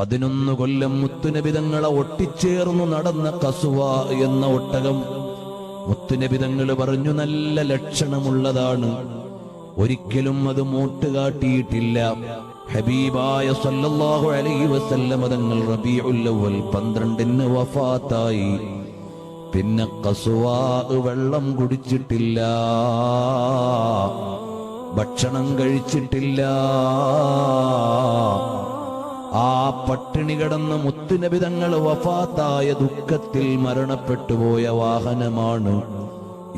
11 കൊല്ലം മുത്തുനബി തങ്ങളെ ഒട്ടിച്ചേർന്നു നടന്ന ഖസ്വ എന്ന ഒട്ടകം മുത്തുനബി തങ്ങൾ പറഞ്ഞു നല്ല ലക്ഷണമുള്ളതാണ്, ഒരിക്കലും അത് മൂട്ടുകാട്ടിയിട്ടില്ല. ഹബീബായ സല്ലല്ലാഹു അലൈഹി വസല്ലം തങ്ങൾ റബീഉൽ അവ്വൽ 12 വഫാത്തായി. പിന്നെ ഖസ്വ വെള്ളം കുടിച്ചിട്ടില്ല, ഭക്ഷണം കഴിച്ചിട്ടില്ല. ആ പട്ടിണി കിടന്ന് മുത്തുനബി തങ്ങൾ വഫാത്തായ ദുഃഖത്തിൽ മരണപ്പെട്ടുപോയ വാഹനമാണ്.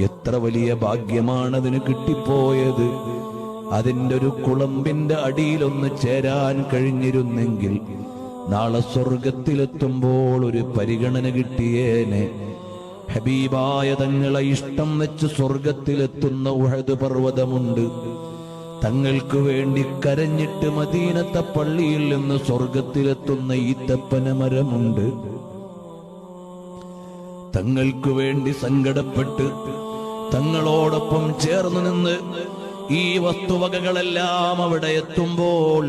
എത്ര വലിയ ഭാഗ്യമാണതിന് കിട്ടിപ്പോയത്. അതിന്റെ ഒരു കുളമ്പിന്റെ അടിയിലൊന്ന് ചേരാൻ കഴിഞ്ഞിരുന്നെങ്കിൽ നാളെ സ്വർഗത്തിലെത്തുമ്പോൾ ഒരു പരിഗണന കിട്ടിയേനെ. ഹബീബായ തങ്ങളെ ഇഷ്ടം വെച്ച് സ്വർഗത്തിലെത്തുന്ന ഉഹദ് പർവ്വതമുണ്ട്. തങ്ങൾക്ക് വേണ്ടി കരഞ്ഞിട്ട് മദീനത്തെ പള്ളിയിൽ നിന്ന് സ്വർഗത്തിലെത്തുന്ന ഈത്തപ്പന മരമുണ്ട്. തങ്ങൾക്ക് വേണ്ടി സങ്കടപ്പെട്ട് തങ്ങളോടൊപ്പം ചേർന്ന് നിന്ന് ഈ വസ്തുവകകളെല്ലാം അവിടെ എത്തുമ്പോൾ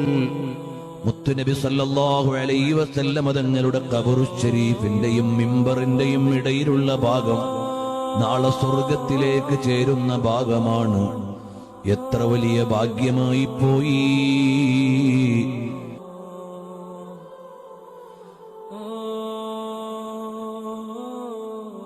മുത്തുനബി സല്ലല്ലാഹു അലൈഹി വസല്ലം തങ്ങളുടെ ഖബറു ശരീഫിന്റെയും മിമ്പറിന്റെയും ഇടയിലുള്ള ഭാഗം നാളെ സ്വർഗത്തിലേക്ക് ചേരുന്ന ഭാഗമാണ്. എത്ര വലിയ ഭാഗ്യമായി പോയി.